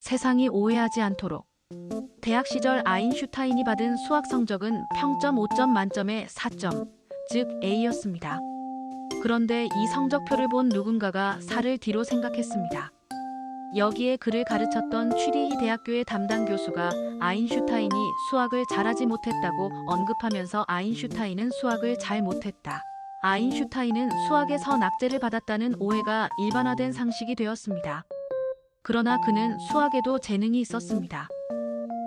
세상이 오해하지 않도록. 대학 시절 아인슈타인이 받은 수학 성적은 평점 5점 만점에 4점, 즉 A였습니다. 그런데 이 성적표를 본 누군가가 살을 뒤로 생각했습니다. 여기에 그를 가르쳤던 취리히 대학교의 담당 교수가 아인슈타인이 수학을 잘하지 못했다고 언급하면서 아인슈타인은 수학을 잘 못했다. 아인슈타인은 수학에서 낙제를 받았다는 오해가 일반화된 상식이 되었습니다. 그러나 그는 수학에도 재능이 있었습니다.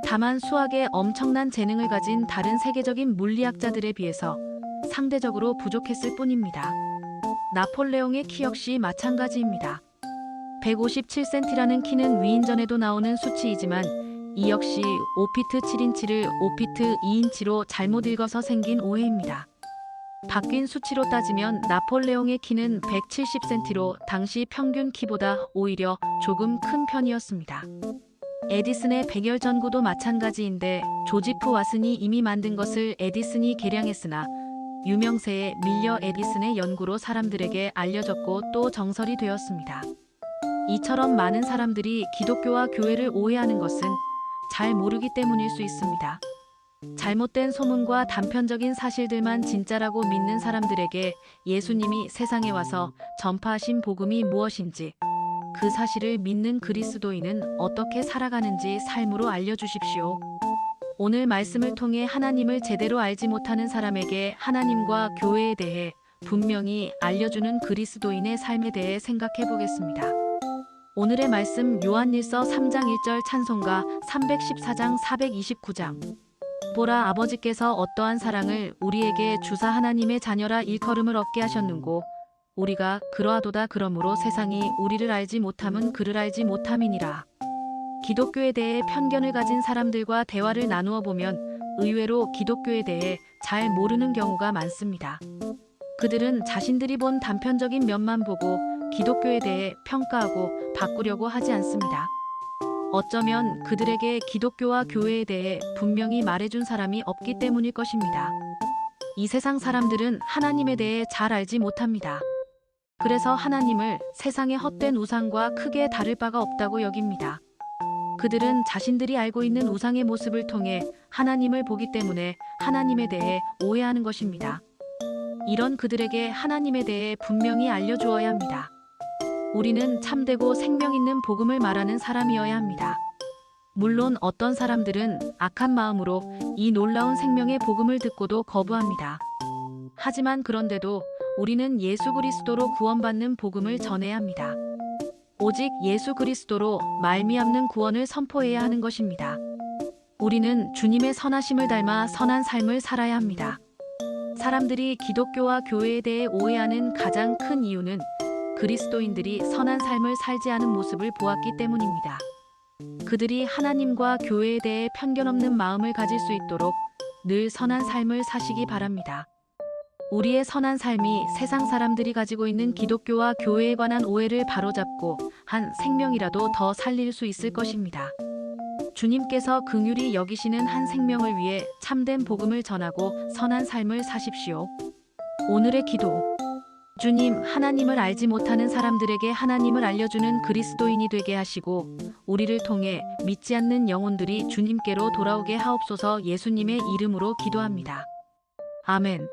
다만 수학에 엄청난 재능을 가진 다른 세계적인 물리학자들에 비해서 상대적으로 부족했을 뿐입니다. 나폴레옹의 키 역시 마찬가지입니다. 157cm라는 키는 위인전에도 나오는 수치이지만 이 역시 5피트 7인치를 5피트 2인치로 잘못 읽어서 생긴 오해입니다. 바뀐 수치로 따지면 나폴레옹의 키는 170cm로 당시 평균 키보다 오히려 조금 큰 편이었습니다. 에디슨의 백열전구도 마찬가지인데 조지프 왓슨이 이미 만든 것을 에디슨이 개량했으나 유명세의 밀려 에디슨의 연구로 사람들에게 알려졌고 또 정설이 되었습니다. 이처럼 많은 사람들이 기독교와 교회를 오해하는 것은 잘 모르기 때문일 수 있습니다. 잘못된 소문과 단편적인 사실들만 진짜라고 믿는 사람들에게 예수님이 세상에 와서 전파하신 복음이 무엇인지, 그 사실을 믿는 그리스도인은 어떻게 살아가는지 삶으로 알려주십시오. 오늘 말씀을 통해 하나님을 제대로 알지 못하는 사람에게 하나님과 교회에 대해 분명히 알려주는 그리스도인의 삶에 대해 생각해 보겠습니다. 오늘의 말씀 요한일서 3장 1절 찬송가 314장 429장. 보라, 아버지께서 어떠한 사랑을 우리에게 주사 하나님의 자녀라 일컬음을 얻게 하셨는고 우리가 그러하도다. 그러므로 세상이 우리를 알지 못함은 그를 알지 못함이니라. 기독교에 대해 편견을 가진 사람들과 대화를 나누어 보면 의외로 기독교에 대해 잘 모르는 경우가 많습니다. 그들은 자신들이 본 단편적인 면만 보고 기독교에 대해 평가하고 바꾸려고 하지 않습니다. 어쩌면 그들에게 기독교와 교회에 대해 분명히 말해준 사람이 없기 때문일 것입니다. 이 세상 사람들은 하나님에 대해 잘 알지 못합니다. 그래서 하나님을 세상의 헛된 우상과 크게 다를 바가 없다고 여깁니다. 그들은 자신들이 알고 있는 우상의 모습을 통해 하나님을 보기 때문에 하나님에 대해 오해하는 것입니다. 이런 그들에게 하나님에 대해 분명히 알려주어야 합니다. 우리는 참되고 생명 있는 복음을 말하는 사람이어야 합니다. 물론 어떤 사람들은 악한 마음으로 이 놀라운 생명의 복음을 듣고도 거부합니다. 하지만 그런데도 우리는 예수 그리스도로 구원받는 복음을 전해야 합니다. 오직 예수 그리스도로 말미암는 구원을 선포해야 하는 것입니다. 우리는 주님의 선하심을 닮아 선한 삶을 살아야 합니다. 사람들이 기독교와 교회에 대해 오해하는 가장 큰 이유는 그리스도인들이 선한 삶을 살지 않은 모습을 보았기 때문입니다. 그들이 하나님과 교회에 대해 편견 없는 마음을 가질 수 있도록 늘 선한 삶을 사시기 바랍니다. 우리의 선한 삶이 세상 사람들이 가지고 있는 기독교와 교회에 관한 오해를 바로잡고 한 생명이라도 더 살릴 수 있을 것입니다. 주님께서 긍휼히 여기시는 한 생명을 위해 참된 복음을 전하고 선한 삶을 사십시오. 오늘의 기도. 주님, 하나님을 알지 못하는 사람들에게 하나님을 알려주는 그리스도인이 되게 하시고 우리를 통해 믿지 않는 영혼들이 주님께로 돌아오게 하옵소서. 예수님의 이름으로 기도합니다. 아멘.